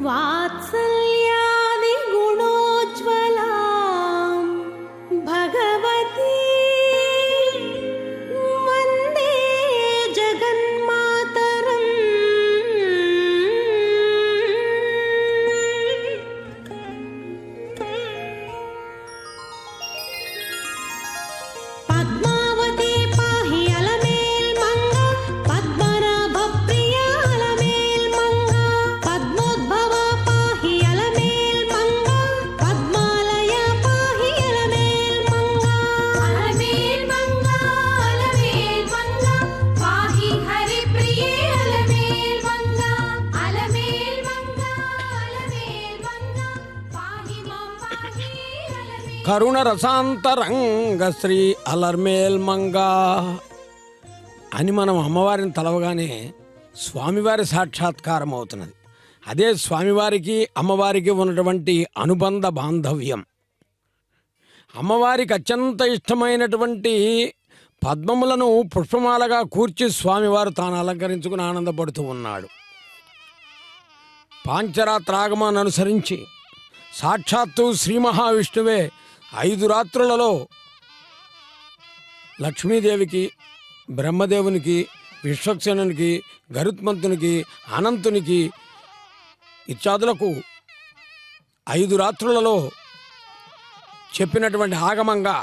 వాత్సల్యాది గుణోజ్వలాం భగవతి వందే జగన్మాతరం. పద్మావతి పాహి అలమేల్ మంగ, పద్మనాభ ప్రియ అలమేల్ మంగ, పద్మోద్భవ పాహి అలమేల్ మంగ, పద్మాలయ పాహి అలమేల్ మంగ. అలమేల్ మంగ అలమేల్ మంగ పాహి హరి ప్రియే అలమేల్ మంగ, అలమేల్ మంగ అలమేల్ మంగ పాహి మాం పాహి అలమేల్. కరుణ రసాంతరంగ శ్రీ అలర్మేల్ మంగా అని మనం అమ్మవారిని తలవగానే స్వామివారి సాక్షాత్కారం అవుతున్నది. అదే స్వామివారికి అమ్మవారికి ఉన్నటువంటి అనుబంధ బాంధవ్యం. అమ్మవారికి అత్యంత ఇష్టమైనటువంటి పద్మములను పుష్పమాలగా కూర్చి స్వామివారు తాను అలంకరించుకుని ఆనందపడుతూ ఉన్నాడు. పాంచరాత్రాగమాన్ని అనుసరించి సాక్షాత్తు శ్రీ మహావిష్ణువే 5 రాత్రులలో లక్ష్మీదేవికి, బ్రహ్మదేవునికి, విశ్వక్సేనునికి, గరుత్మంతునికి, అనంతునికి ఇత్యాదులకు 5 రాత్రులలో చెప్పినటువంటి ఆగమంగా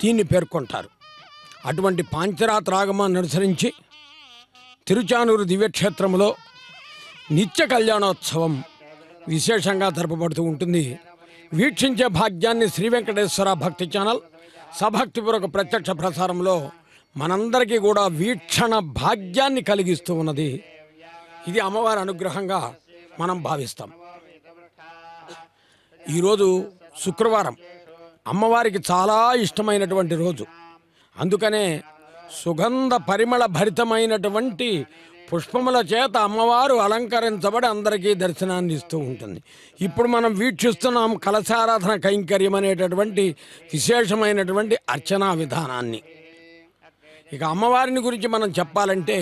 దీన్ని పేర్కొంటారు. అటువంటి పాంచరాత్రాగమాన్ని అనుసరించి తిరుచానూరు దివ్యక్షేత్రంలో నిత్య కళ్యాణోత్సవం విశేషంగా జరపబడుతూ ఉంటుంది. వీక్షించే భాగ్యాన్ని శ్రీ వెంకటేశ్వర భక్తి ఛానల్ సభక్తిపూర్వక ప్రత్యక్ష ప్రసారంలో మనందరికీ కూడా వీక్షణ భాగ్యాన్ని కలిగిస్తూ ఉన్నది. ఇది అమ్మవారి అనుగ్రహంగా మనం భావిస్తాం. ఈరోజు శుక్రవారం, అమ్మవారికి చాలా ఇష్టమైనటువంటి రోజు. అందుకనే సుగంధ పరిమళ భరితమైనటువంటి పుష్పముల చేత అమ్మవారు అలంకరించబడి అందరికీ దర్శనాన్ని ఇస్తూ ఉంటుంది. ఇప్పుడు మనం వీక్షిస్తున్నాం కలశారాధన కైంకర్యం అనేటటువంటి విశేషమైనటువంటి అర్చనా విధానాన్ని. ఇక అమ్మవారిని గురించి మనం చెప్పాలంటే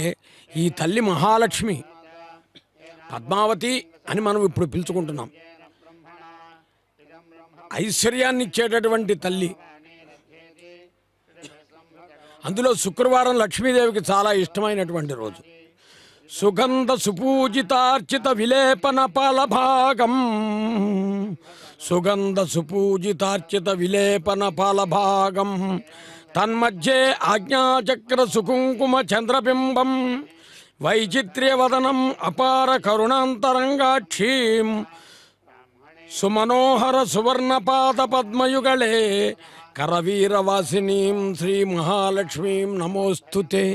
ఈ తల్లి మహాలక్ష్మి, పద్మావతి అని మనం ఇప్పుడు పిలుచుకుంటున్నాం. ఐశ్వర్యాన్ని ఇచ్చేటటువంటి తల్లి. అందులో శుక్రవారం లక్ష్మీదేవికి చాలా ఇష్టమైనటువంటి రోజు. సుగంధ సుపూజితార్చిత విలేపన పాలభాగం, సుగంధ సుపూజితార్చిత విలేపన పాలభాగం, తన్మధ్యే ఆజ్ఞాచక్ర సుకుంకుమ చంద్రబింబం, వైచిత్ర్యవదనం అపార కరుణాంతరంగాక్షీం, సుమనోహర సువర్ణపాద పద్మయుగళే కరవీరవాసినీం శ్రీ మహాలక్ష్మీం నమోస్తుతే.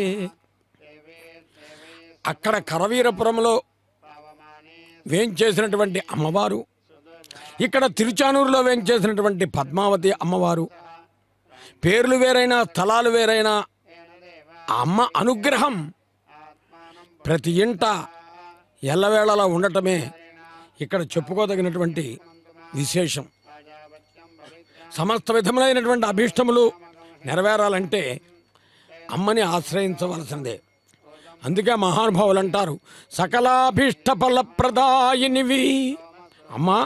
అక్కడ కరవీరపురంలో వేంచేసినటువంటి అమ్మవారు, ఇక్కడ తిరుచానూరులో వేంచేసినటువంటి పద్మావతి అమ్మవారు. పేర్లు వేరైనా స్థలాలు వేరైనా ఆ అమ్మ అనుగ్రహం ప్రతి ఇంట ఎల్లవేళలా ఉండటమే ఇక్కడ చెప్పుకోదగినటువంటి విశేషం. సమస్త విధములైనటువంటి అభీష్టములు నెరవేరాలంటే అమ్మని ఆశ్రయించవలసిందే. అందుకే మహానుభావులు అంటారు, సకలాభీష్ట ఫలప్రదాయినివి. అమ్మా,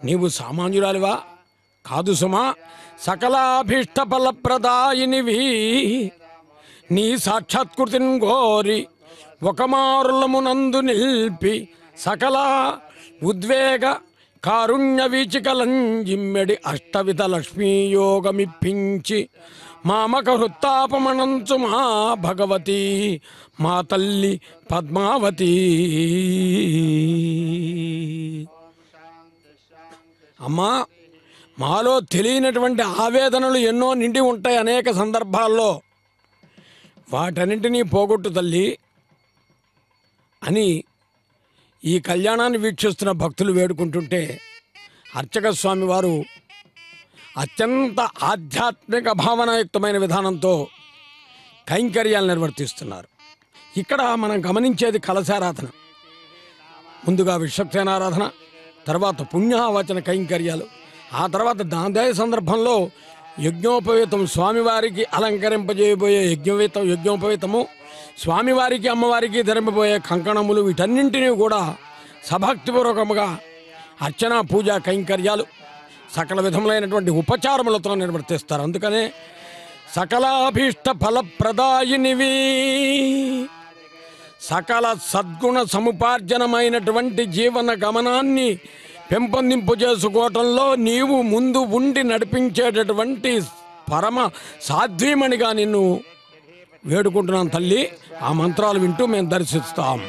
నీవు సామాన్యురాలివా? కాదు సుమా, సకలాభీష్ట ఫలప్రదాయినివి. నీ సాక్షాత్కృతిని గోరి ఒక మారులమునందు నిల్పి, సకల ఉద్వేగ కారుణ్య వీచికలంజిమ్మెడి అష్టవిధ లక్ష్మీయోగమిప్పించి మామక హృత్తాపమనంచు మా భగవతి, మా తల్లి పద్మావతి. అమ్మా, మాలో తెలియనటువంటి ఆవేదనలు ఎన్నో నిండి ఉంటాయి అనేక సందర్భాల్లో. వాటన్నింటినీ పోగొట్టు తల్లి అని ఈ కళ్యాణాన్ని వీక్షిస్తున్న భక్తులు వేడుకుంటుంటే అర్చక స్వామి వారు అత్యంత ఆధ్యాత్మిక భావనాయుక్తమైన విధానంతో కైంకర్యాలు నిర్వర్తిస్తున్నారు. ఇక్కడ మనం గమనించేది కలశారాధన. ముందుగా విశ్వక్సేనారాధన, తర్వాత పుణ్యావచన కైంకర్యాలు, ఆ తర్వాత దాందాయ సందర్భంలో యజ్ఞోపవీతం, స్వామివారికి అలంకరింపజేయబోయే యజ్ఞోపవీతము, స్వామివారికి అమ్మవారికి ధరింపబోయే కంకణములు, వీటన్నింటినీ కూడా సభక్తిపూర్వకముగా అర్చన పూజా కైంకర్యాలు సకల విధములైనటువంటి ఉపచారములతో నిర్వర్తిస్తారు. అందుకనే సకలాభీష్ట ఫలప్రదాయినివి సకల సద్గుణ సముపార్జనమైనటువంటి జీవన గమనాన్ని పెంపొందింపు చేసుకోవటంలో నీవు ముందు ఉండి నడిపించేటటువంటి పరమ సాధ్వీమణిగా నిన్ను వేడుకుంటున్నాను తల్లి. ఆ మంత్రాలు వింటూ మేము దర్శిస్తాం.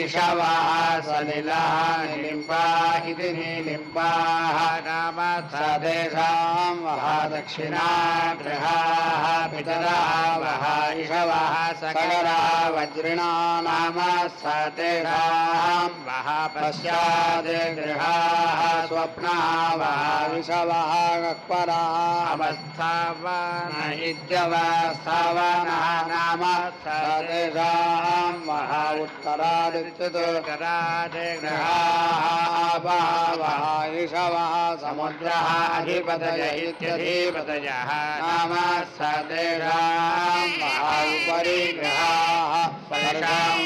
ईशवः सलिलः निलिम्बाः इति निलिम्बाः नाम सदेशां वः दक्षिणागृहाः पितरः वः ईशवः सकरः वज्रिणा नाम सदेशां वः पश्चाद्गृहाः स्वप्नः वः ईशवः कक्परः अवस्थावन इत्यवस्थावनः नाम सदेशां वः उत्तराद् समुद्रः अधिपतय इत्यधिपतयः नाम सदेशां उपरि ग्रहाः स्वर्गां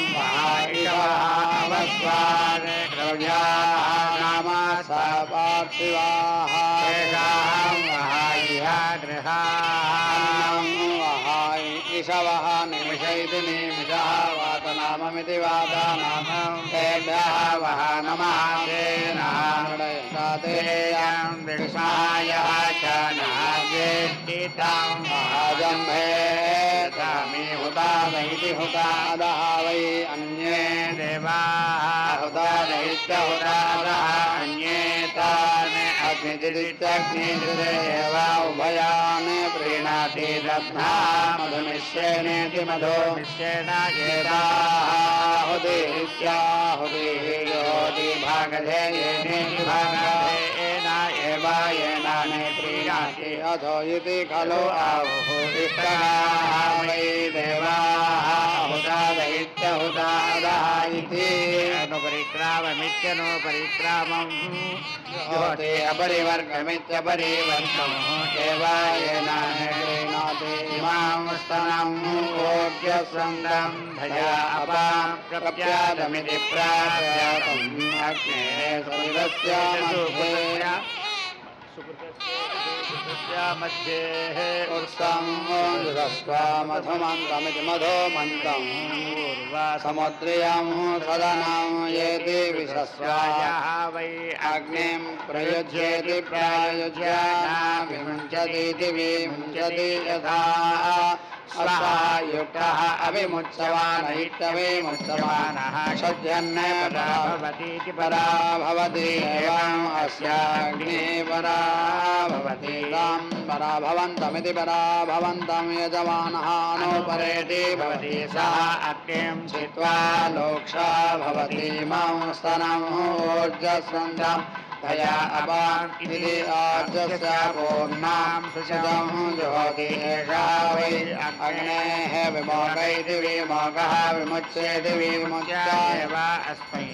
नाम स पार्थिवाः ईशवः निमिष इति निमिषः वातनाममिति वातानाम तेभ्यः वः नमः तेन विष्णायः च नागेष्टितां महाजम्भे तामि हुताद इति हुतादः वै अन्ये देवाः हुतादैत्य हुतादः अन्ये तान् अग्निदित्यग्निदेव उभयान् प्रीणाति दध्ना मधुमिश्रेणेति मधुमिश्रेण येनाहुतित्याहुतिः योति भागधेयेनेति भागधेयेन एव येनानि प्रीणाति अथो इति खलु आहुः इष्टाः वै देवाः हुतादैत्य हुतादः इति अनुपरिक्राममित्यनुपरिक्रामम् योति अपरिवर्गमित्यपरिवर्गम् एव येनानि प्रीणाति इमां स्तनम् ओज्यसन्दं धया अपां प्रप्यादमिति प्राप्यातम् अग्ने सुरस्य मध्ये उत्सं मधुमन्तमिति मधुमन्तम् समुद्रियं सदनं येति विशस्वायः वै अग्निं प्रयुज्येति प्रायुज्याना विमुञ्चतीति विमुञ्चति यथा युक्तः अभिमुच्यवान इत्यभिमुच्यमानः सज्जन्न परा भवतीति परा भवति एवम् अस्याग्निः परा भवति तां परा भवन्तमिति परा भवन्तं यजमानः अनुपरेति भवति सः अग्निं छित्त्वा लोक्षा भवति इमं स्तनम् ऊर्जस्वन्दं तया अपान्ति आजस्य पूर्णां सुजं ज्योति एषा वै अग्नेः विमोगैति विमोगः विमुच्येति विमुच्येव अस्मै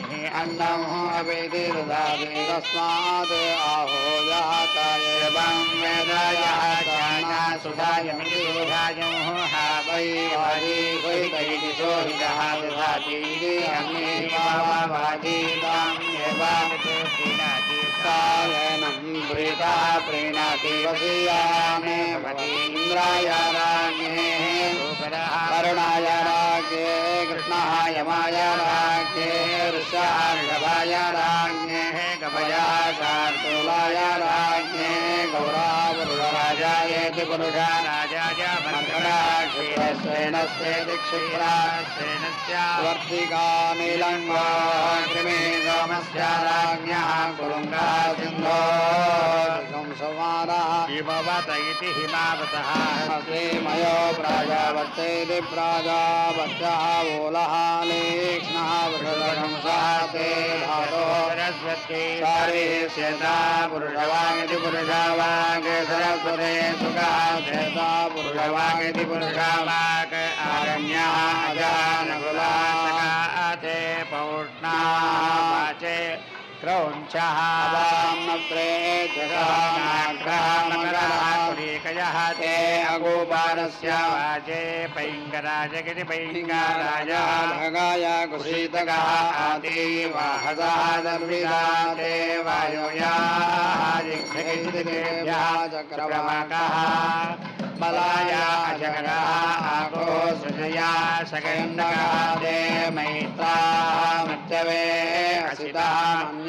अन्नं अवेदि ददाति तस्मात् आहोयः च एवं वेदयः चाना सुधायमिति सुधायमुः वै वाजी वैदैति सोहितः ददाति अग्निवावाजीताम् एव सायनं प्रीता प्रीणाति वसीयामे भवतीन्द्राय राज्ञे वरुणाय राज्ञे कृष्णाय यमाय राज्ञे ऋषार्षभाय राज्ञे कपया शार्दूलाय राज्ञे गौरावरुणराजायेति पुरुषा राजाय मन्त्रणा क्षीरस्वेनस्येति क्षिप्रास्वेनस्य वर्तिका नीलङ्गो कृमे सोमस्य राज्ञः कुरुङ्गा सिन्धो संसमारः हिमवत इति हिमावतः हस्तिमयो प्राजावत्येति प्राजावत्यः वोलः लेक्ष्णः वृषदशंसाते धातो सरस्वती सारे श्वेता पुरुषवागिति पुरुषवाग् सरस्वते सुखः श्वेता पुरुषवागिति पुरुषवाग् आरण्यः अजः नकुलाते पौष्णावाचे क्रौञ्चः वामनप्रे जगन्नाग्रहमकरः ते अगोपालस्य वाचे पैङ्गराजगिति पैङ्गराजः भगाय कुशीतकः आदिवाहसः दर्विदाते वायुयाः चक्रवाकः बलाय अजगरः आगो सृजया सकन्दकः ते मैत्रा मत्यवे असितः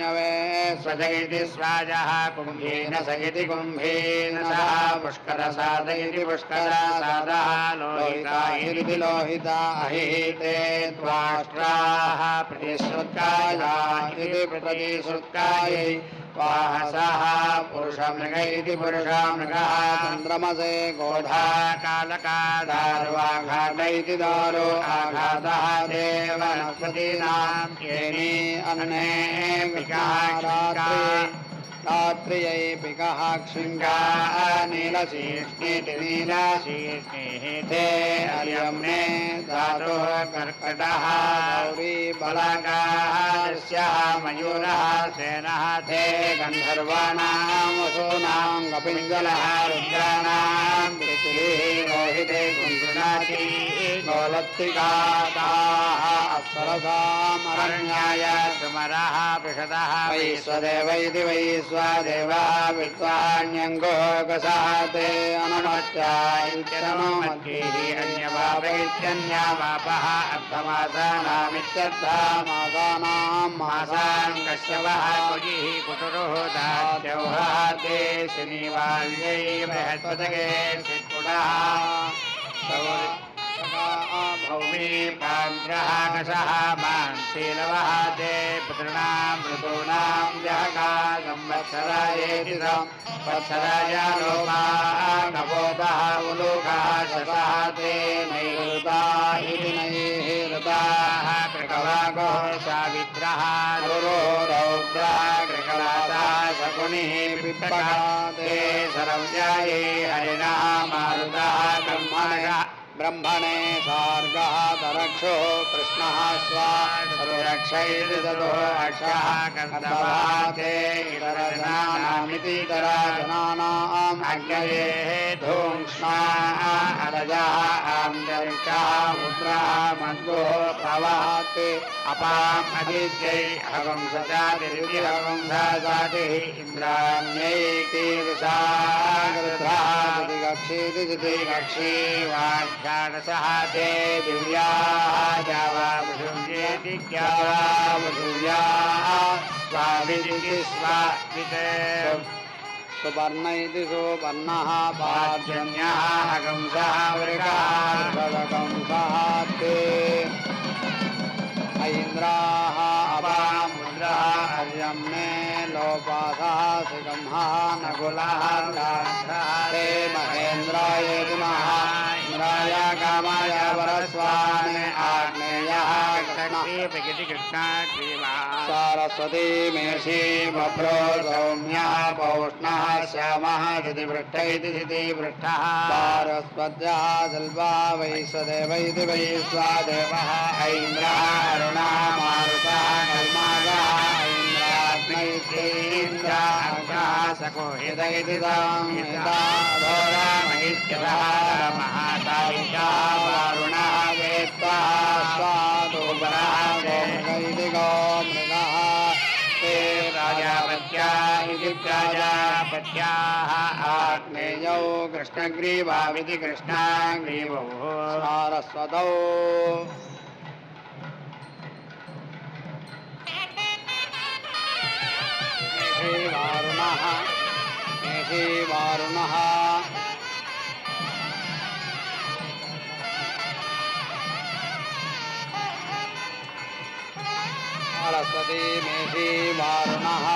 मन्यवे स्वजयति स्वाजः कुम्भेन सगिति कुम्भेन सह पुष्करसाद इति पुष्करसादः लोहिता इति लोहिता अहिते त्वाष्ट्राः प्रतिश्रुत्काया इति प्रतिश्रुत्कायै वाहसः पुरुषमृग इति पुरुषमृगः चन्द्रमसे गोधा कालकादार्वाघात इति दारो आघातः देवनस्पतीनां येनि अन्ने रात्रियै पिकः क्षिङ्गा नीलशीर्ष्णीति नीलशीर्ष्णिः ते अर्यम्ने धातुः कर्कटः गौरी बलगास्यः मयूरः सेनः ते गन्धर्वाणां वसूनां कपिञ्जलः रुद्राणां पृथिवीः रोहिते कुन्द्रुनाथी गोलत्तिकाताः अप्सरसाम् अरण्याय सुमरः पृषदः वैश्वदेव इति वैश्वदेवः विद्वान्यङ्गो गसाते अनुमत्या इत्यनुमत्यैः अन्यवापैत्यन्यवापः अर्थमासानामित्यर्थः मासानां मासान् कश्यपः कुजिः कुटुरुः दात्यौहः ते शनिवाल्यै बृहस्पतये सित्कुटः भौमी पान्द्रः कषः मान्शीलवः ते पुत्राणां ऋतूनां जहका संवत्सरायेति संवत्सराय लोकाः नवोपः उलूकः शतः ते नैऋता इति नैऋताः कृकवागोः सावित्रः रुरो रौद्रः कृकलासः शकुनिः पिप्पकः ते शरव्याये हरिणः मारुतः ब्रह्मणः ब्रह्मणे सार्गः तरक्षो कृष्णः स्वारक्षैति ततोः अक्षः कर्तवाते इतरजनानामिति इतरजनानाम् अग्नयेः धूम्ष्णाः अरजः आन्तरिक्षः मुद्रः मद्गोः प्रवहते अपाम् अदित्यै हवंसजातिरिति हवंसजातिः इन्द्राण्यै कीर्षा गृध्रः दितिगक्षीति दितिगक्षी वाक्यानसः ते दिव्याः जावावधूर्येति ज्ञावावधूर्याः स्वाभिदिति स्वाभिते सुपर्ण इति सुपर्णः पार्जन्यः हंसः वृषः ते ऐन्द्राः अपामुद्रः अर्यम्ने लोपासः सिगंहः नकुलः ते महेन्द्राय इन्द्राय कामाय वरस्वान् आग्नेय सरस्वती मेषी बभ्रो सौम्या पौष्णः श्यामः तिथिवृष्ट इति तिथिवृष्टः सारस्वत्या जल्वा वैश्वदेव इति वैश्वदेवः ऐन्द्रः अरुणः मारुतः कल्मागः ऐन्द्राग्नैन्द्राग्नः सकोहित इति संहिताधोरा महिष्यतः महाकालिका वारुणः वेत्त्वा स्वादुपरः गोमृग गोमृगः ते प्राजापत्या इति प्राजापत्याः आग्नेयौ कृष्णग्रीवाविति कृष्णाग्रीवौ सारस्वतौ वारुणः सरस्वती मेषी वारुणः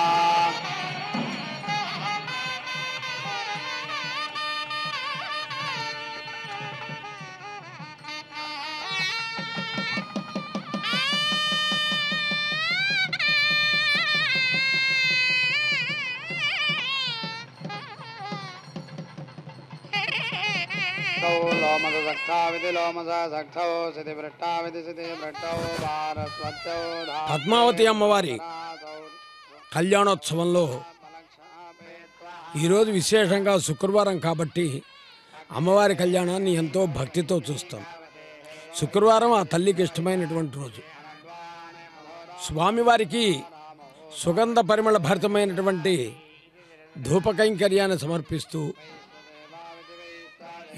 लोमसक्थाविति लोमसक्थौ सिद्धिवृष्टाविति सिद्धिवृष्टौ भारस्वत्यौ పద్మావతి అమ్మవారి కళ్యాణోత్సవంలో ఈరోజు విశేషంగా శుక్రవారం కాబట్టి అమ్మవారి కళ్యాణాన్ని ఎంతో భక్తితో చూస్తాం. శుక్రవారం ఆ తల్లికి ఇష్టమైనటువంటి రోజు. స్వామివారికి సుగంధ పరిమళ భరితమైనటువంటి ధూప కైంకర్యాన్ని సమర్పిస్తూ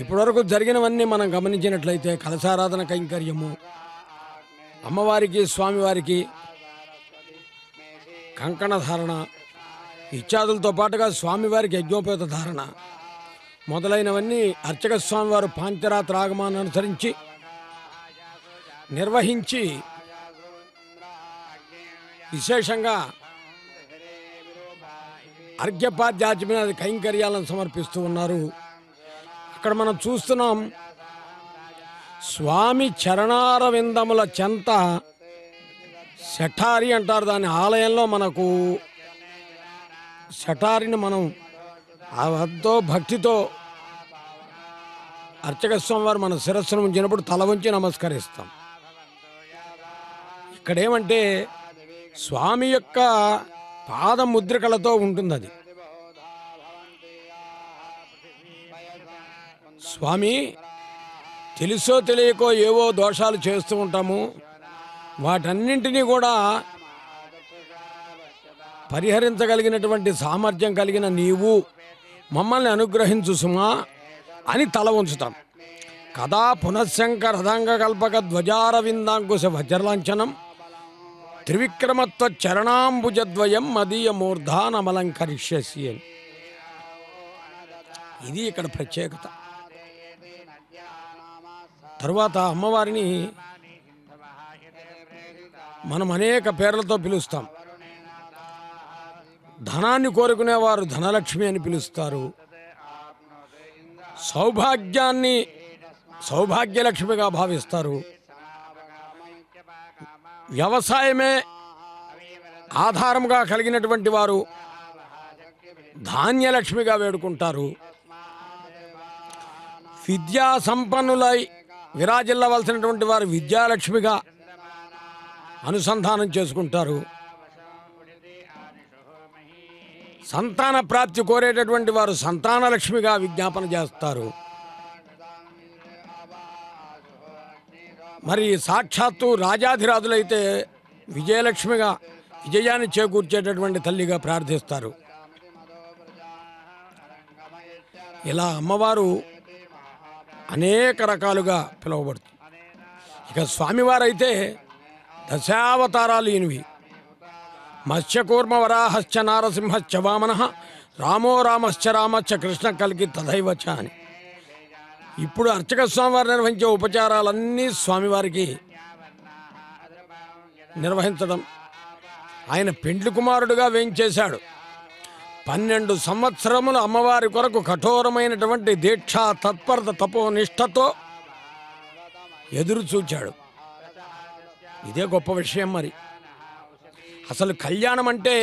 ఇప్పటివరకు జరిగినవన్నీ మనం గమనించినట్లయితే కలశారాధన కైంకర్యము, అమ్మవారికి స్వామివారికి కంకణ ధారణ ఇత్యాదులతో పాటుగా స్వామివారికి యజ్ఞోపేత ధారణ మొదలైనవన్నీ అర్చక స్వామివారు పాంచరాత్ర ఆగమాన్ని అనుసరించి నిర్వహించి విశేషంగా అర్ఘ్యపాద్యాచమైన కైంకర్యాలను సమర్పిస్తూ ఉన్నారు. అక్కడ మనం చూస్తున్నాం స్వామి చరణార విందముల చెంత శఠారి అంటారు దాని ఆలయంలో మనకు శఠారిని మనం ఎంతో భక్తితో అర్చక స్వామి వారు మన శిరస్సును ఉంచినప్పుడు తల వంచి నమస్కరిస్తాం. ఇక్కడేమంటే స్వామి యొక్క పాద ముద్రికలతో ఉంటుంది అది. స్వామి తెలుసో తెలియకో ఏవో దోషాలు చేస్తూ ఉంటాము, వాటన్నింటినీ కూడా పరిహరించగలిగినటువంటి సామర్థ్యం కలిగిన నీవు మమ్మల్ని అనుగ్రహించు సుమా అని తల ఉంచుతాం. కదా పునఃశంకర రథాంగ కల్పక ధ్వజారవిందాంకుశ వజ్రలాంఛనం త్రివిక్రమత్వ చరణాంబుజద్వయం మదీయ మూర్ధానమలంకరిష్యసి అని. ఇది ఇక్కడ ప్రత్యేకత. తరువాత అమ్మవారిని మనం అనేక పేర్లతో పిలుస్తాం. ధనాన్ని కోరుకునేవారు ధనలక్ష్మి అని పిలుస్తారు. సౌభాగ్యాన్ని సౌభాగ్యలక్ష్మిగా భావిస్తారు. వ్యవసాయమే ఆధారంగా కలిగినటువంటి వారు ధాన్యలక్ష్మిగా వేడుకుంటారు. విద్యా సంపన్నులై విరాజిల్లవలసినటువంటి వారు విద్యాలక్ష్మిగా అనుసంధానం చేసుకుంటారు. సంతాన ప్రాప్తి కోరేటటువంటి వారు సంతానలక్ష్మిగా విజ్ఞాపన చేస్తారు. మరి సాక్షాత్తు రాజాధిరాజులైతే విజయలక్ష్మిగా విజయాన్ని చేకూర్చేటటువంటి తల్లిగా ప్రార్థిస్తారు. ఇలా అమ్మవారు అనేక రకాలుగా పిలువబడుతుంది. ఇక స్వామివారైతే దశావతారాలు ఈయనవి. మత్స్యకూర్మ వరాహశ్చ నారసింహశ్చ వామనః రామో రామశ్చ రామశ్చ కృష్ణ కల్కి తథైవచ అని. ఇప్పుడు అర్చక స్వామివారు నిర్వహించే ఉపచారాలన్నీ స్వామివారికి నిర్వహించడం. ఆయన పెండ్లి కుమారుడుగా వేయించేశాడు. 12 సంవత్సరములు అమ్మవారి కొరకు కఠోరమైనటువంటి దీక్ష తత్పరత తపోనిష్టతో ఎదురు చూచాడు. ఇదే గొప్ప విషయం. మరి అసలు కళ్యాణం అంటే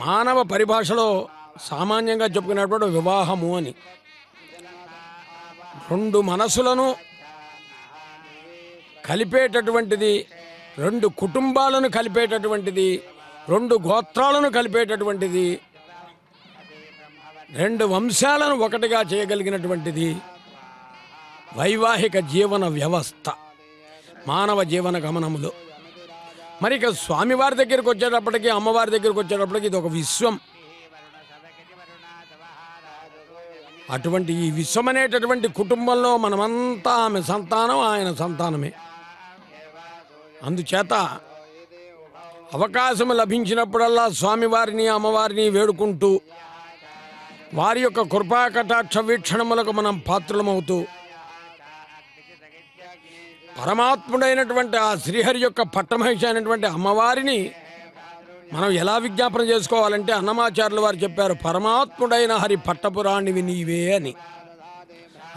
మానవ పరిభాషలో సామాన్యంగా చెప్పుకునేటువంటి వివాహము అని. రెండు మనసులను కలిపేటటువంటిది, రెండు కుటుంబాలను కలిపేటటువంటిది, రెండు గోత్రాలను కలిపేటటువంటిది, రెండు వంశాలను ఒకటిగా చేయగలిగినటువంటిది వైవాహిక జీవన వ్యవస్థ మానవ జీవన గమనములో. మరి ఇక స్వామివారి దగ్గరికి వచ్చేటప్పటికి, అమ్మవారి దగ్గరికి వచ్చేటప్పటికి ఇది ఒక విశ్వం. అటువంటి ఈ విశ్వం అనేటటువంటి కుటుంబంలో మనమంతా ఆమె సంతానం, ఆయన సంతానమే. అందుచేత అవకాశం లభించినప్పుడల్లా స్వామివారిని అమ్మవారిని వేడుకుంటూ వారి యొక్క కృపా కటాక్ష వీక్షణములకు మనం పాత్రలమవుతూ పరమాత్ముడైనటువంటి ఆ శ్రీహరి యొక్క పట్టమహిషి అయినటువంటి అమ్మవారిని మనం ఎలా విజ్ఞాపన చేసుకోవాలంటే అన్నమాచార్యుల వారు చెప్పారు, పరమాత్ముడైన హరి పట్టపురాణివి నీవే అని.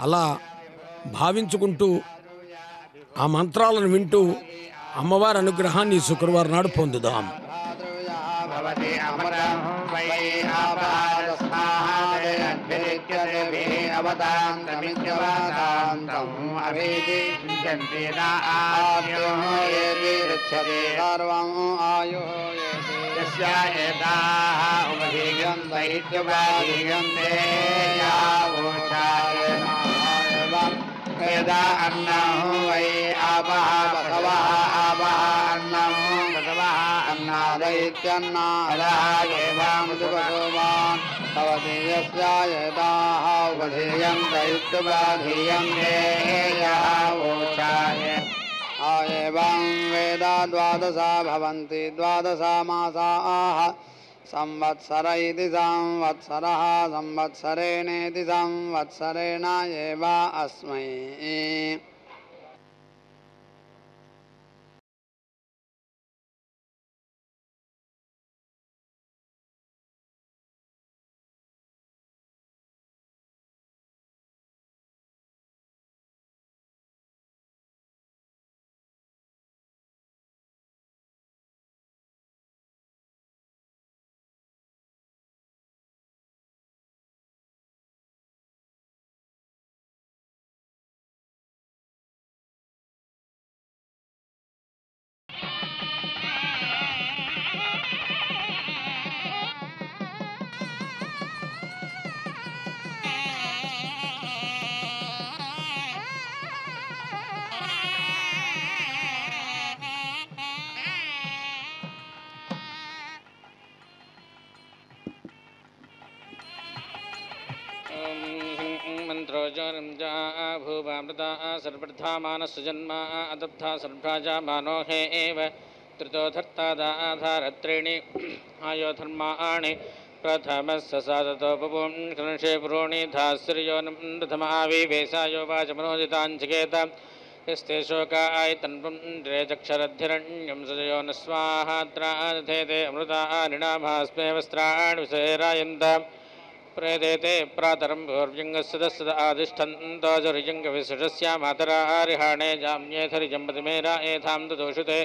అలా భావించుకుంటూ ఆ మంత్రాలను వింటూ అమ్మవారి అనుగ్రహాన్ని శుక్రవారం నాడు పొందుదాం. यदा अन्नं वै आपः बसवः आपः अन्नं बसवः अन्नादयित्यन्नादः एवामृतपशुमान् भवति यस्य यदाः उपधीयन्त इत्युपधीयन्ते यः वोचाय एवं वेद द्वादशा भवन्ति द्वादशा मासाः संवत्सर इति संवत्सरः संवत्सरेणेति संवत्सरेण एव अस्मै मंत्रोजोरं जा भूवामृता सर्वधा मानसजन्मा अदब्धा सर्वजा मानो हे एव त्रितोधर्तादाधारत्रीणि आयोधर्माणि प्रथमस्य साधतोपपुं कृणशे पुरोणि धास्रियोनं प्रथमाविवेशायो वाचमनोदिताञ्चिकेत यस्ते शोकाय तन्पुण्ड्रेचक्षरद्धिरण्यं सजयो न स्वाहात्राधेते अमृता निणाभास्मे वस्त्राणि विषेरायन्त प्रेदेते प्रातरं भूर्व्यङ्गस्य दस्सद आदिष्ठन्तोजरिजङ्गविसृजस्या मातरारिहाणे जाम्येथरिजम्पतिमेरा एथां ददोषुते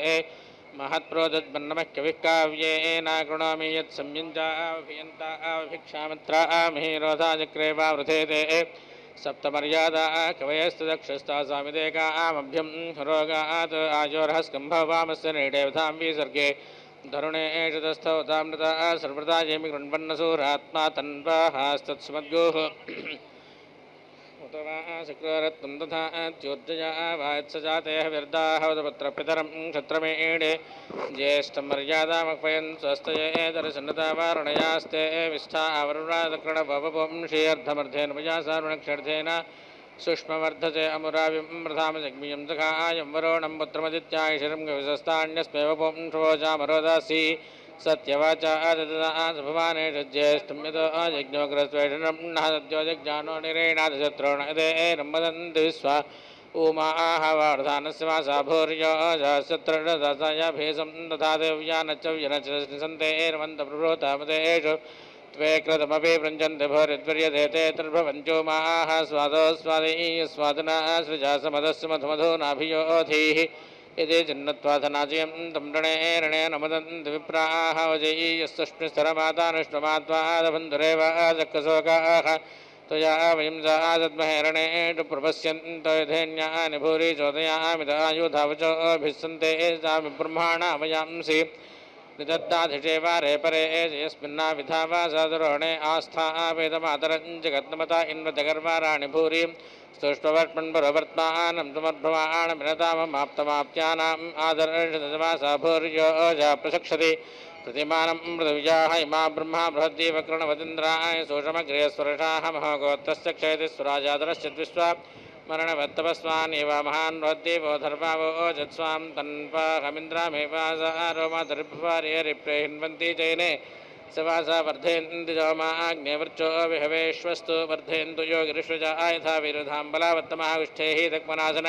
महत्प्रोदद्बन्नमः कविः काव्येनाकृणोमि यत्संयुञ्जाभियन्ताभिक्षामत्रामि रोधाचक्रे वा वृथेते सप्तमर्यादा कवयस्तदक्षस्तासामिदेकामभ्यं रोगात् आजोर्हस्कम्भवामस्य नीडेवधां विसर्गे धरुणेशतस्थौ तामृता सर्वदा येमि गृण्वन्नसूरात्मा तन्वाहास्तत्सुमद्गोः उत वा शुक्ररत्नं तथा त्योज्जया वात्सजातेः व्यर्दाः वदपत्रपितरं क्षत्रमेणे ज्येष्ठं मर्यादामह्वयन् स्वस्तये दर्शनता वारुणयास्ते विष्ठा आवरुणादकृणभवपुंशीर्धमर्धेन मयासारुणक्षर्थेन सुष्मवर्धते अमुराविमृधामजग्मियं सखायं वरोणं पुत्रमदित्यायशिरं गविशस्तान्यस्मेव पुंशवोचामरोदासी सत्यवाचा भवानेषु ज्येष्ठं यतो यज्ञोग्रस्वेषणं नाद्यो जज्ञानो निरेणादशत्रोणदेनं वदन्ति विश्वा उमाः वार्धानस्य मासा भूर्यो सहस्रत्रदासायाभेसं तथा देव्यानच्चव्यनचसन्तेर्वन्तप्रभृतामतेषु त्वे कृतमपि पृञ्जन्ति भूरिद्वर्यते तर्भवन्त्यो माः स्वादो स्वादैः स्वादना सृजा समदस्य मधुमधो नाभियोधीः यदि चिन्नत्वाधनाजयं तं ऋणे नमदन्ति विप्राः वजयीयस्तुष्मिस्तरमातानुष्टमात्वादबन्धुरेव जक्कशोकाः त्वया वयं दद्महे रणेषु प्रपश्यन्तो यथेन्यानि भूरि चोदयामिदायुधावचोभिस्सन्ते सामि ब्रह्माणा वयांसि निदत्ताधिषेवारे परे यस्मिन्ना विधावा सदुरोहणे आस्थापेदमातरं जगन्मता इन्वजगर्वाराणि भूरिं स्तुष्टवर्ष्मन्वरवर्त्मानं समर्भमाणमिनताममाप्तमाप्त्यानाम् आदर्शदवासा भूर्यो प्रशक्षति प्रतिमानं मृदविजाः इमा ब्रह्मा बृहद्दीवकृणवतीन्द्राय सोषमग्रे स्वरषाः महोगोत्रस्य क्षयति स्वराजादरस्य द्विश्वा मरणवत्तपस्वानेव महान् बृहद्देवो धर्मावो जत्स्वां तन्वाहमिन्द्रामेवासारोमातरिप्रेरिप्रे हिन्वन्ति चैने सवासा वर्धयन्ति जोमाग्नेवृचो विहवेश्वस्तु वर्धयन्तु योगिरिष्वजा यथा विरुधाम्बलावत्तमाविष्ठेः तक्मनासन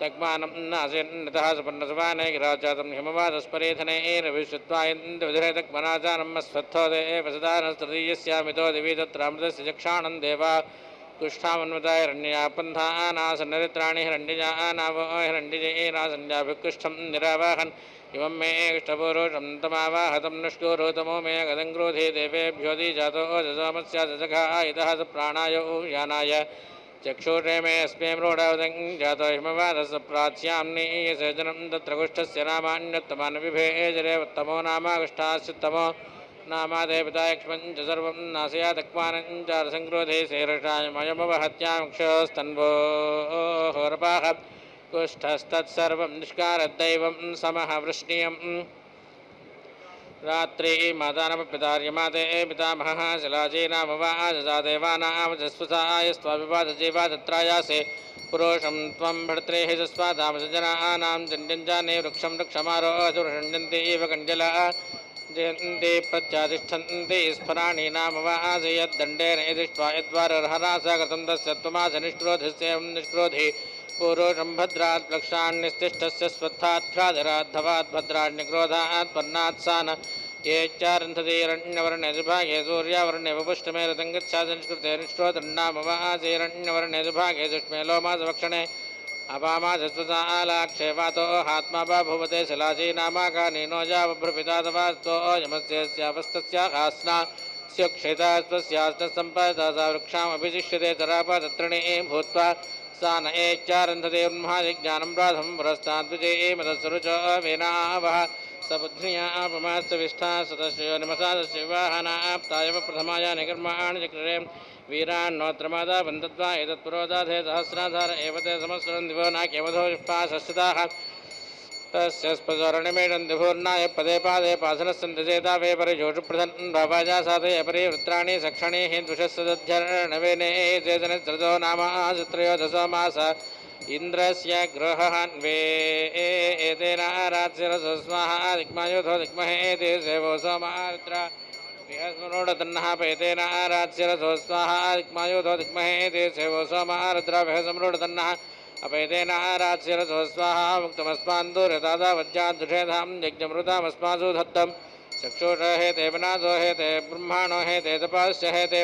तक्मानं नासयन्नतः सुपर्णसुवाने गिराजातं हिमवादस्परेधनैरविश्वत्वायन्ति विधुरे तक्मनाचानम् अस्वत्थोदे वसदानस्तृतीयस्यामितो दिवि तत्रामृतस्य चक्षाणं देवा कुष्ठामन्वताहिरण्यापन्थानासनरित्राणि हिरण्यजानावो हिरण्यजयेनासन्याभिकुष्ठं निरावाहन् इमं मे इष्टपुरुषं तमावाहतं निष्ठुरोतमो मे गदङ्क्रोधे देवेभ्यो दिजातो जसोमस्या जजघायितः स प्राणाय यानाय चक्षुषे मे अस्मे मृडवदं जातो हिमवादस्य प्राच्यां नीयसेजनं तत्र कुष्ठस्य नामान्योत्तमान् विभेजरेवत्तमो नामाकुष्ठास्युत्तमो नामादेवता यक्ष्मञ्च सर्वं नासया तक्मानं च रसङ्क्रोधे शेरषाय मयमवहत्याक्षस्तन्वो होरपाः कुष्ठस्तत्सर्वं निष्कारद्दैवं समः वृष्णीयम् रात्रि मातानमपितार्यमाते पितामहः शिलाजीनामवाजसा देवानामजस्वसायस्त्वाभिवादजीवादत्रायासे पुरुषं त्वं भर्त्रेः जस्वादामसजनानां चण्ड्यञ्जाने वृक्षं वृक्षमारोहतुर्षण्यन्ति इव कण्डला जयन्ति प्रत्यातिष्ठन्ति स्फराणि नाम वाजयद्दण्डेन यदिष्ट्वा यद्वारर्हरासा गतं तस्य त्वमास निष्क्रोधस्यं निष्क्रोधि पुरुषं भद्रात् प्लक्षान्यस्तिष्ठस्य स्वत्थात् भद्राण्यक्रोधात् पर्णात्सान ये चारन्थतीरण्यवर्णे दुभागे सूर्यावर्णे वपुष्टमे रतङ्गच्छा संस्कृते निष्क्रोधन्नाम वाजैरण्यवर्णे दुभागे सुष्मे लोमासवक्षणे अपामाजस्वसालाक्षे वातो हात्मा भुवते शिलासी नामाकानीनो जावभ्रपितादवास्तो यमस्यावस्तस्यास्ना स्यक्षेता स्वस्यास्तसम्पदा सा वृक्षामभिशिष्यते तरापतत्रिणी भूत्वा सा न एच्चारन्धते उन्मादिज्ञानं राधं पुरस्ताद्विजये मदस्सरुचो वेनावः सबुद्ध्यापमास्तविष्ठा सदस्यो निमसादस्य विवाहनाप्तायव प्रथमाया निकर्माणि चक्रे वीरान्नोत्रमादा बन्धत्वा एतत्पुरोदाधे सहस्राधार एव ते समस्वरं दिवो नाक्यवधो विष्पाशस्थिताः तस्य स्पशरणिमेषं दिभूर्णाय पदे पादे पासनस्सन्ति चेता वे परिजोषुप्रधन् भावाजा साधये परिवृत्राणि सक्षणैः द्विषस्सदध्यर्णवेने चेतनस्रजो नामासत्रयोदशो मास इन्द्रस्य ग्रहान्वे एतेनारात्स्यरसो स्वाहा दिग्मयोधो दिग्महे ते सेवो सोमात्रा विहस्मरोडतन्नः पैतेनारात्स्यरसो स्वाहा दिग्मयोधो दिग्महे ते सेवो सोमारुद्रा विहस्मरोडतन्नः अपैतेनारात्स्यरसो स्वाहा मुक्तमस्मान् दूरतादावज्जाद्दुषेधां यज्ञमृतामस्मासु धत्तं चक्षुषो हेते विनाशो हेते ब्रह्माणो हेते तपास्य हेते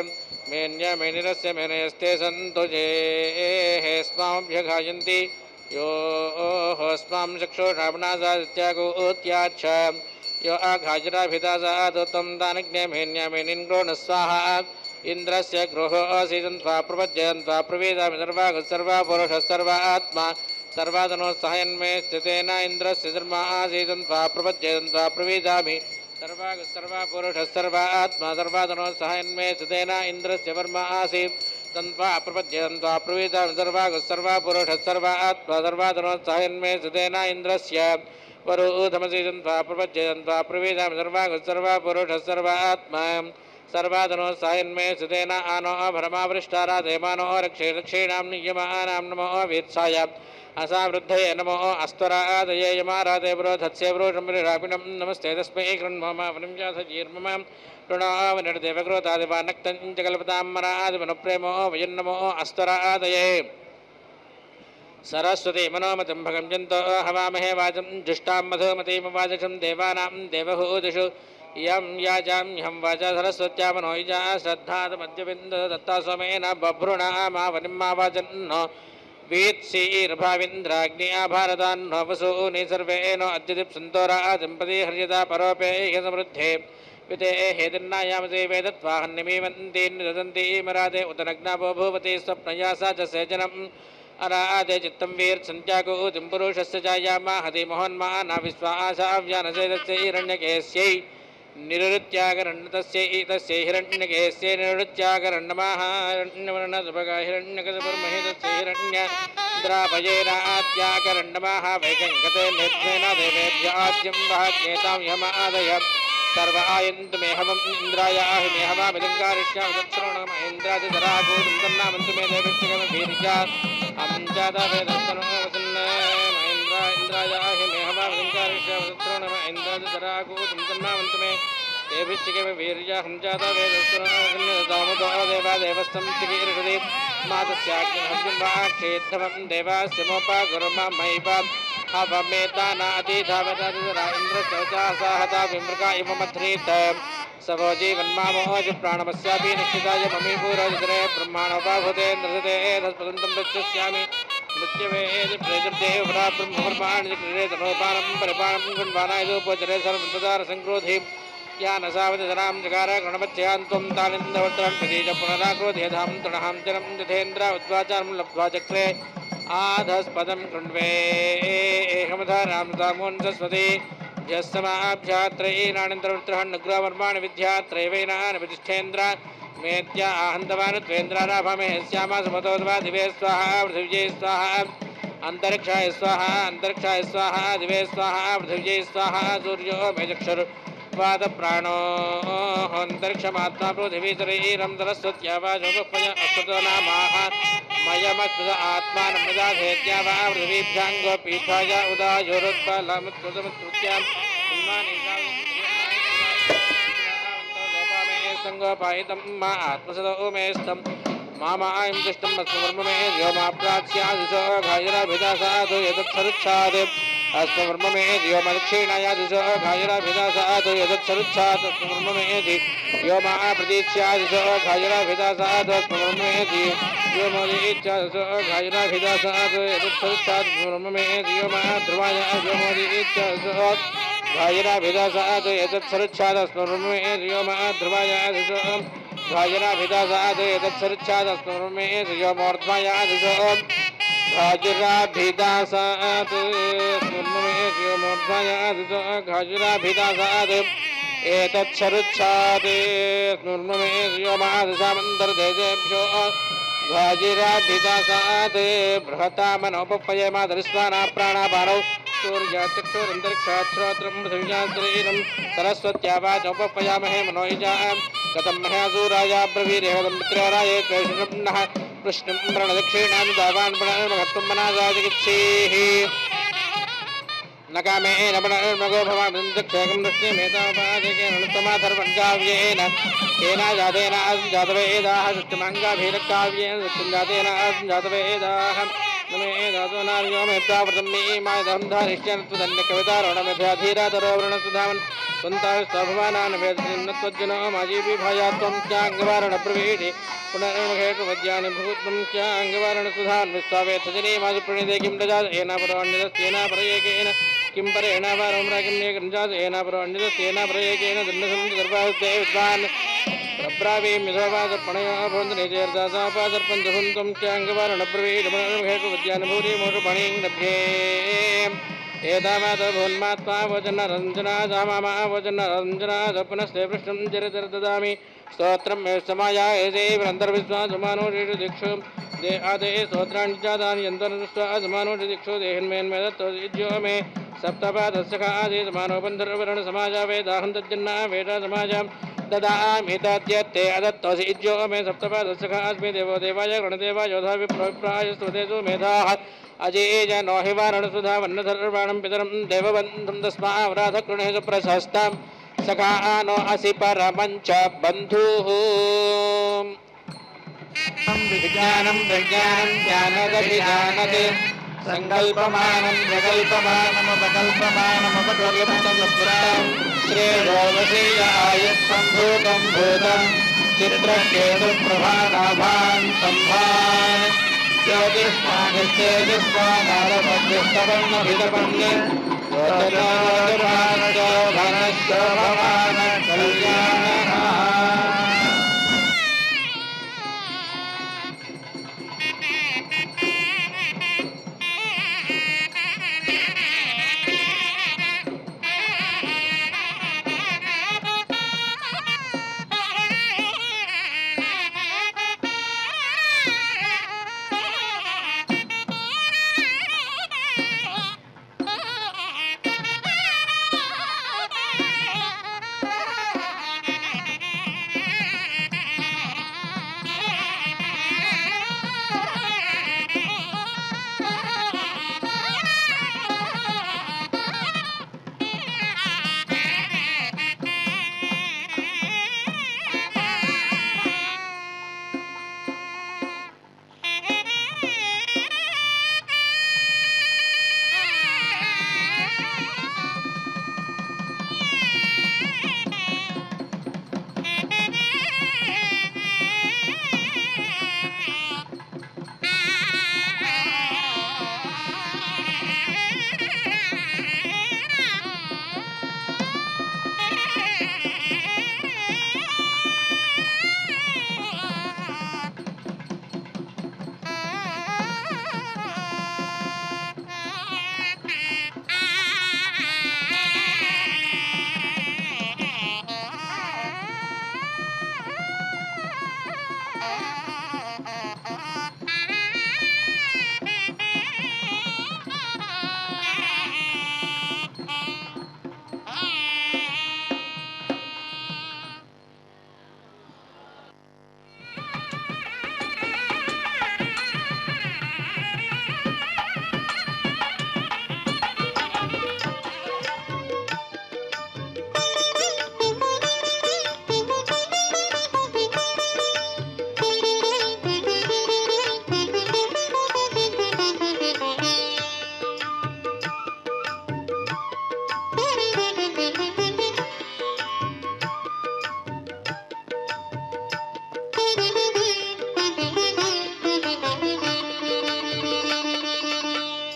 मेन्यमेनिरस्य मेनयस्ते सन्तु ये स्माभ्यघायन्ति यो स्मां चक्षुषावनासादित्यागोत्याच्छ यो आघाजराभिदासादु तं दानज्ञे मेन्यमेनिन्ग्रो न स्वाहा इन्द्रस्य गृहो आसीदन्त्वा प्रपज्यन्त्वा प्रवेदामि सर्वा पुरुषः सर्वा आत्मा सर्वादनो सहयन्मे स्थितेन इन्द्रस्य धर्मा आसीदन्त्वा प्रपज्यन्त्वा प्रवेदामि सर्वा पुरुषः सर्वा आत्मा सर्वादनो सहयन्मे स्थितेन इन्द्रस्य वर्मा आसीत् तन्त्वा प्रपज्यन्त्वा प्रवेदामि सर्वा पुरुषः सर्वा आत्मा सर्वादनो सहयन्मे स्थितेन इन्द्रस्य वरुधमसीदन्त्वा प्रपज्यन्त्वा प्रवेदामि सर्वा पुरुषः सर्वा आत्मा सर्वादनो सायन्मे सुतेन आनो भरमावृष्टारा देवानो रक्षे रक्षीणां नियमानां नमो वीत्साय असावृद्धये नमो अस्त्वरादये यमाराधे पुरोधत्से पुरुषमृरापिणं नमस्ते तस्मै कृण्ममावनं जाथजीर्मम ऋणावनिर्देवक्रोतादिवानक्तं च कल्पतां मरादिवनुप्रेमो वयन्नमो अस्त्वरादये सरस्वती मनोमतिं भगं जन्तो हवामहे वाचं जुष्टां मधुमतीमवाचकं देवानां देवहूदिषु यं याजाम्यहं वाचा सरस्वत्या मनोजा श्रद्धातमद्यबिन्दु दत्ता सोमेन बभ्रुणामावनिं मावाचन्नो वीत्सीर्भाविन्द्राग्नि आभारतान्नो वसूनि सर्वेनो अद्यदिप्सन्तो राजम्पति हर्यता परोपे समृद्धे विते हेदिर्नायामसे वेदत्वाहन्निमीवन्ति निदन्ति मरादे उत नग्नाभो भूवति स्वप्नया सा च सेचनम् अरादे चित्तं वीर्सन्त्यागोतिं पुरुषस्य जायामा हति मोहन्माना विश्वासाव्यानसेदस्य हिरण्यकेस्यै निरुत्यागरण्यतस्यै तस्यै हिरण्यकेस्यै निरुत्यागरण्यमाहारण्यवर्णसुभगा हिरण्यकसुपर्महितस्य हिरण्यद्राभयेनात्यागरण्यमाह वैकङ्कते नेत्रेण देवेभ्य आद्यं वहाज्ञेतां यमादय सर्व आयन्तु मे हवम् इन्द्राय आहि मे हवामिदङ्कारिष्यामि तत्श्रवणं इन्द्रादिधरागोदं तन्नामन्तु मे देवश्चकमभीर्या अहं इन्द्राय आहि मे हवामिदङ्कारिष्यामि तत्श्रवणं इन्द्रादिधरागोदं तन्नामन्तु मे देवश्चकमभीर्या अहं जातवेदस्वरदामुदो देवादेवस्तं चिकीर्षति मातस्याग्निहव्यं वा क्षेत्रमं देवास्य मोपागुरुमा मयिवा हवमेतानातिधावतरा इन्द्रशौचासाहता विमृगा इव मथ्रीत सवो जीवन्मामोज प्राणमस्यापि निश्चिताय ममी पूर्वजितरे ब्रह्माणोपाभूते नृते तत्पदन्तं पृच्छस्यामि मृत्यवेद प्रजदेव ब्रह्मवर्माणि क्रीडे तनोपानं परिपाणं गुण्वानायदोपचरे सर्वदारसङ्क्रोधि यानसावतरां जगार गणमध्यान्त्वं तालिन्दवर्तनं प्रतीज पुनराक्रोधेधां तृणहां जनं यथेन्द्र उद्वाचारं लब्ध्वा चक्रे आधस्पदं कृण्वे एकमधारां सामोन् सरस्वती यस्समाभ्यात्रयीनानन्तरवृत्रहन्नुग्रहवर्माणि विद्यात्रैवैनानि प्रतिष्ठेन्द्र मेत्या आहन्तवान् त्वेन्द्राराभमे श्यामा सुमतोद्वा दिवे स्वाहा पृथिव्यै स्वाहा अन्तरिक्षाय स्वाहा अंतरिक्षाय स्वाहा दिवे स्वाहा पृथिव्यै स्वाहा सूर्यो मेजक्षुर्वादप्राणो अन्तरिक्षमात्मा पृथिवी शरीरं सरस्वत्या वाजोपय अस्तुतो नामाः मयमस्मृत आत्मानमदाधेत्या वा पृथिवीभ्याङ्गोपीठाय उदायोरुत्पलमुत्कृतमुत्कृत्याम् संगोपायितं मा आत्मसदो मेस्तं मामायं दुष्टं अस्मर्ममे व्योमाप्राच्यादिशो घायराभिदासादो यदत्सरुच्छाद् अस्मर्ममे व्योमदक्षिणायादिशो घायराभिदासादो यदत्सरुच्छाद् अस्मर्ममेधि व्योमा प्रतीच्यादिशो घायराभिदासादो अस्मर्ममेधि व्योमोदीच्यादिशो घायराभिदासादो यदत्सरुच्छाद् अस्मर्ममेधि व्योमा ध्रुवाय व्योमोदीच्यादिशो घायराभिदासादो यदत्सरुच्छाद् अस्मर्ममेधि व्योमा ध्रुवायादिशो घायराभिदासादो यदत्सरुच्छाद् अस्मर्ममेधि व्योमोर्ध्वायादिशो घाजुराभिदासात् स्मर्ममेधि व्योमोर्ध्वायादिशो घाजुराभिदासात् एतत्सरुच्छात् स्मर्ममेधि व्योमादिशामन्तर्देशेभ्यो घाजिराभिदासात् बृहतामनोपयमादरिस्वाना प्राणापानौ सूर्याचक्षुरन्तरिक्षाश्रोत्रं पृथिव्याश्रीरं सरस्वत्या वाचोपयामहे मनोहिजा गतं मह्यासूराया ब्रवीरेहदं मित्रोराये त्वैषं नः कृष्णं प्रणदक्षिणां दावान् प्रणमघत्वं मनाजाजगिच्छेः न कामेन प्रणमगो भवामि दक्षेकं दक्षिणमेतापादेकेन नुत्तमाधर्वञ्जाव्येन केनाजातेन जातवेदाः सत्यमाङ्गाभिरक्काव्येन सत्यञ्जातेन जातवेदाः नमेधातो नार्यो मेधावृतं मीमायधं धारिष्यन्त्वदन्यकवितारोणमेधाधीरातरो वृणसुधावन् त्वन्ताविस्ताभवानान् वेदसिन्नत्वज्जनो माजीविभायात्वं चाङ्गवारणप्रवीडि पुनर्मघेषु मध्यानि भूत्वं चाङ्गवारणसुधान् विश्वावेत्सजनी मासुप्रणीते किं दजात एनापरोऽन्यदस्येन परयेकेन किं परेण वारं किं एकञ्जात एनापरोऽन्यदस्येन परयेकेन दण्डसं गर्भास्ते विद्वान् प्रब्रावी मिथोपादर्पणयो भवन्ति निजयर्दासापादर्पन्तुहन्तं चाङ्गवारणप्रवीडि पुनर्मघेषु मध्यानि भूरि मोषुपणीं लभ्ये एतामातो भून्मात्मा वचनरञ्जना दामा वचनरञ्जना पुनस्ते पृष्ठं चरितर ददामि स्तोत्रं मे समायायसेवन्तर्विश्वासमानोषु दिक्षु दे आदे स्तोत्राणि जातानि यन्तर्विश्वासमानोषु दिक्षु देहिन्मेन्मेदत्तोज्यो मे सप्तपादस्य आदे समानोपन्धर्वरणसमाजा वेदाहन्तज्जन्ना वेदासमाजां ददामि तद्यत्ते अदत्तोऽसि इज्यो मे सप्तपादस्य अस्मि देवो देवाय गणदेवाय योधा विप्राय स्तुतेषु मेधाः अजेज नो हि वारणसुधा वन्नधर्वाणं पितरं देवबन्धुं तस्मावराधकृणे सुप्रशस्तां सखा नो असि परमञ्च बन्धुः विज्ञानं प्रज्ञानं ज्ञानदभिजानते सङ्कल्पमानं प्रकल्पमानमपकल्पमानमपकल्पपुरां श्रेयोवशीयायत्सम्भूतं भूतं चित्रकेतुप्रभानाभान् सम्भान् ज्योतिष्मानिश्चेतिष्मानारपद्यस्तपन्नभितपन्ने भवान कल्याणः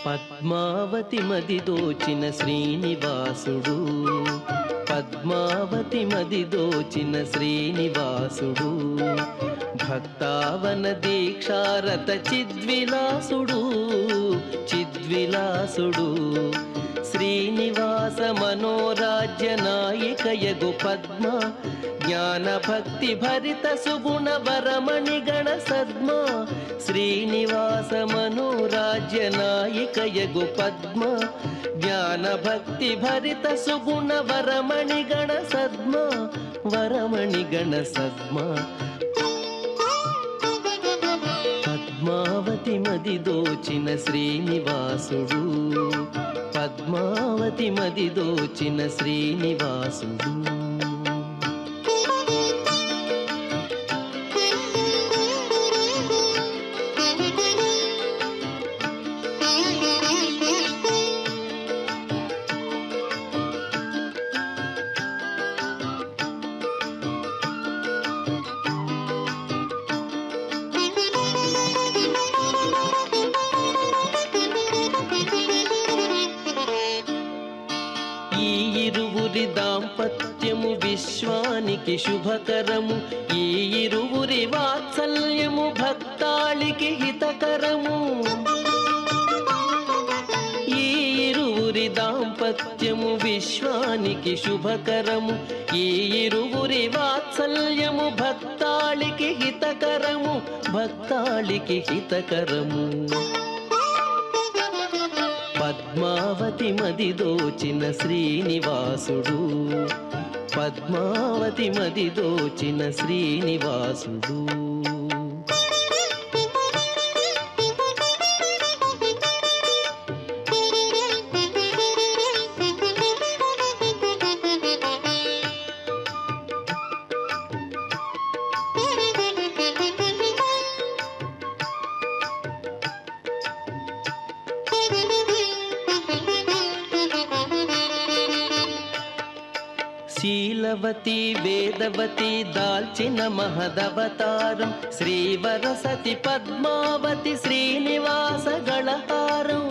పద్మావతి మది దోచిన శ్రీనివాసుడు పద్మావతి మది దోచిన శ్రీనివాసుడు భక్తావన దీక్షారత చిద్విలాసుడు చిద్విలాసుడు శ్రీనివాస మనోరాజ్య నాయకయగు పద్మ జ్ఞాన భక్తి భరిత సుగుణ వరమణి గణ సద్మ శ్రీనివాస మనోరాజ్య నాయకయగు పద్మ జ్ఞాన భక్తి భరిత సుగుణ వరమణి గణ సద్మ వరమణి గణ సద్మ పద్మావతి మది దోచిన శ్రీనివాసుడు పద్మావతి మది దోచిన శ్రీనివాసుడు దాంపత్యము విశ్వానికి శుభకరము ఈ ఇరువురి వాత్సల్యము భక్తాళికి హితకరము ఈ ఇరువురి దాంపత్యము విశ్వానికి శుభకరము ఈ ఇరువురి వాత్సల్యము భక్తాళికి హితకరము భక్తాళికి హితకరము పద్మావతి మది దోచిన శ్రీనివాసుడు పద్మావతి మది దోచిన శ్రీనివాసుడు శీలవతి వేదవతి దాల్చిన మహదవతారం శ్రీవరసతి పద్మావతి శ్రీనివాస గళహారం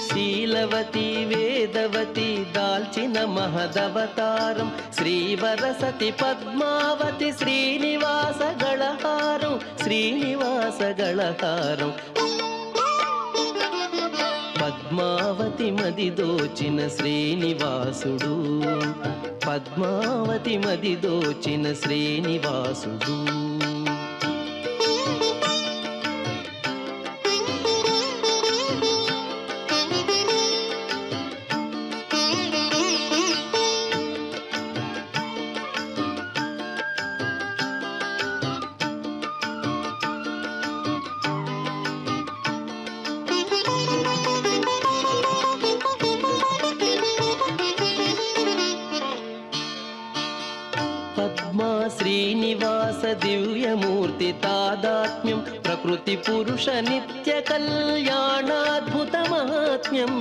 శీలవతి వేదవతి దాల్చిన మహదవతారం శ్రీవరసతి పద్మావతి శ్రీనివాస గళహారం శ్రీనివాస గళహారం పద్మావతి మది దోచిన శ్రీనివాసుడు పద్మావతి మది దోచిన శ్రీనివాసుడు శ్రీనివాస దివ్యమూర్తి తాదాత్మ్యం ప్రకృతి పురుష నిత్య కళ్యాణాద్భుత మహాత్మ్యం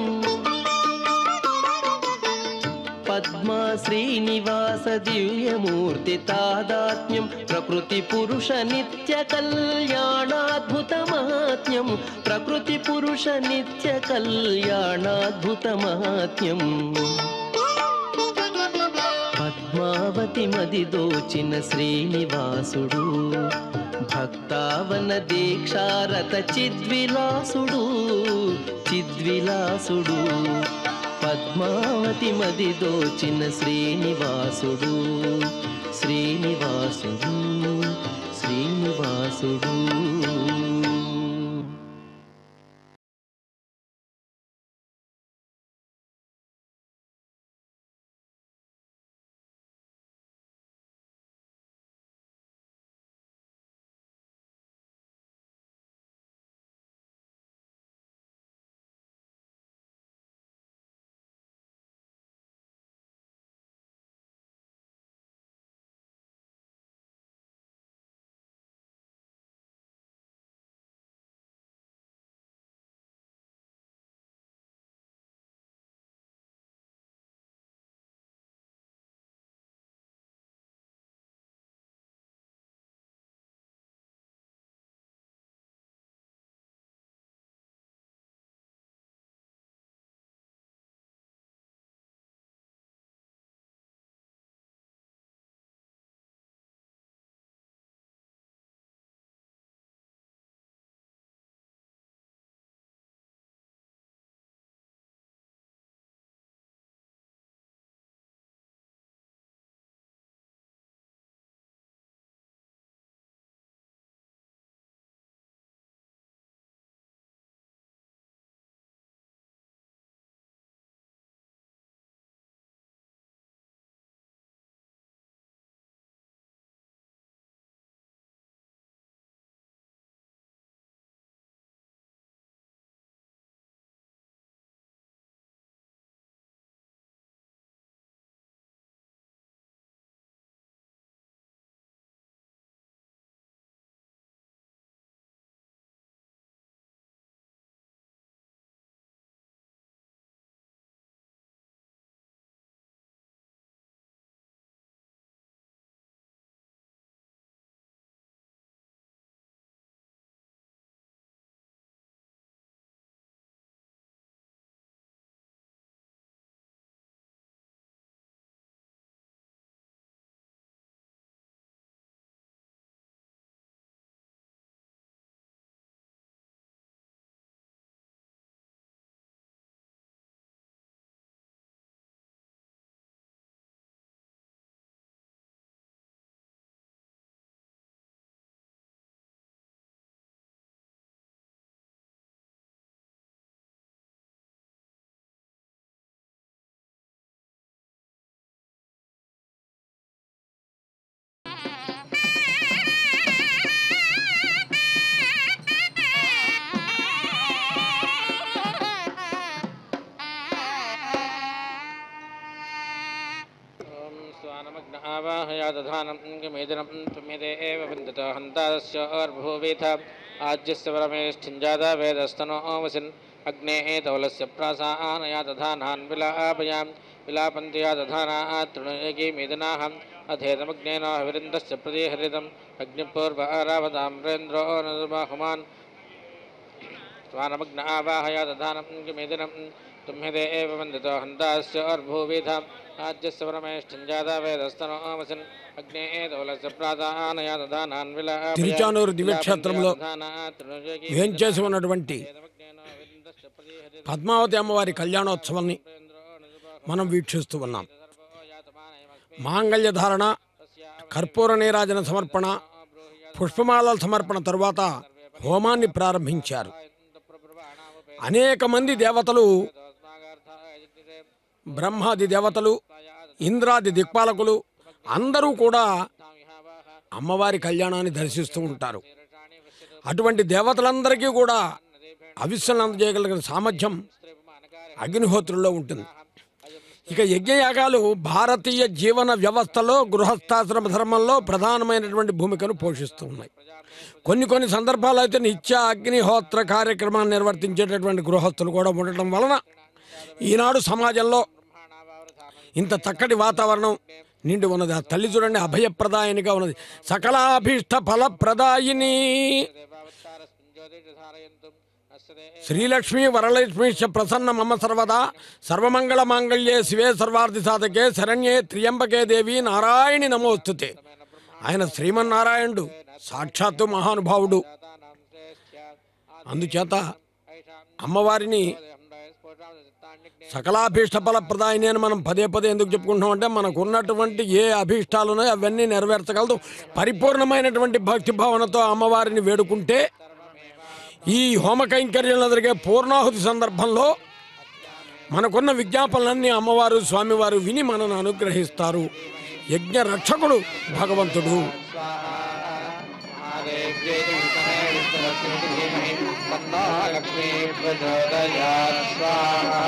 పద్మా శ్రీనివాస దివ్యమూర్తి తాదాత్మ్యం ప్రకృతి పురుష నిత్య కళ్యాణాద్భుత మహాత్మ్యం ప్రకృతి పురుష నిత్య కళ్యాణాద్భుత మహాత్మ్యం పద్మావతి మది దోచిన శ్రీనివాసుడు భక్తావన దీక్షారత చిద్విలాసుడు చిద్విలాసుడు పద్మావతి మది దోచిన శ్రీనివాసుడు శ్రీనివాసుడు శ్రీనివాసుడు आवाहयादधानं किमेदनं त्वमेते एव वन्दतो हन्तास्य अर्भूवेथ आज्यस्य परमेष्ठिञ्जाता वेदस्तनो वसिन् अग्नेः तवलस्य प्रासानयादधानान् विलापयाम् విలాపంత్యా దధానా తృణయకీ మేదినాహం అధేతమగ్నేన హవిరిందస్య ప్రదేహరితం అగ్నిపూర్వ ఆరావతామ్రేంద్రో నదుమాహుమాన్ స్వానమగ్న ఆవాహయ దధానం మేదినం తుమ్యదే ఏవ వందితో హంతాస్యోర్భూవిధాం రాజ్యస్య పరమేష్ఠంజాదా వేదస్తనోమసిన్ అగ్నే దౌలస్య ప్రాదానయా దధానాన్ విలాపయ తిరుచానూరు దివ్యక్షేత్రంలో వేంచేసి ఉన్నటువంటి పద్మావతి అమ్మవారి కళ్యాణోత్సవాన్ని మనం వీక్షిస్తూ ఉన్నాం. మాంగళ్య ధారణ, కర్పూర నీరాజన సమర్పణ, పుష్పమాలల సమర్పణ తరువాత హోమాన్ని ప్రారంభించారు. అనేక మంది దేవతలు, బ్రహ్మాది దేవతలు, ఇంద్రాది దిక్పాలకులు అందరూ కూడా అమ్మవారి కళ్యాణాన్ని దర్శిస్తూ ఉంటారు. అటువంటి దేవతలందరికీ కూడా అవిస్సలను అందజేయగలిగిన సామర్థ్యం అగ్నిహోత్రుల్లో ఉంటుంది. ఇక యజ్ఞయాగాలు భారతీయ జీవన వ్యవస్థలో గృహస్థాశ్రమ ధర్మంలో ప్రధానమైనటువంటి భూమికను పోషిస్తూ ఉన్నాయి. కొన్ని సందర్భాలు అయితే నిత్య అగ్నిహోత్ర కార్యక్రమాన్ని నిర్వర్తించేటటువంటి గృహస్థులు కూడా ఉండటం వలన ఈనాడు సమాజంలో ఇంత చక్కటి వాతావరణం నిండి ఉన్నది. ఆ తల్లి చూడండి, అభయప్రదాయినిగా ఉన్నది. సకలాభీష్ట ఫలప్రదాయిని శ్రీలక్ష్మీ వరలక్ష్మీ ప్రసన్న మమ సర్వదా సర్వమంగళ మాంగళ్యే శివే సర్వార్థి సాధకే శరణ్యే త్ర్యంబకే దేవి నారాయణి నమోస్తుతే. ఆయన శ్రీమన్నారాయణుడు, సాక్షాత్తు మహానుభావుడు. అందుచేత అమ్మవారిని సకలాభీష్ట ఫలప్రదాయిని అని మనం పదే ఎందుకు చెప్పుకుంటున్నామంటే మనకు ఉన్నటువంటి ఏ అభీష్టాలున్నాయో అవన్నీ నెరవేర్చగలదు. పరిపూర్ణమైనటువంటి భక్తి భావనతో అమ్మవారిని వేడుకుంటే ఈ హోమ కైంకర్యంలో జరిగే పూర్ణాహుతి సందర్భంలో మనకున్న విజ్ఞాపనలన్నీ అమ్మవారు స్వామివారు విని మనను అనుగ్రహిస్తారు. యజ్ఞ రక్షకుడు భగవంతుడు. లక్ష్మీ ప్రచోదయాత్ స్వాహా.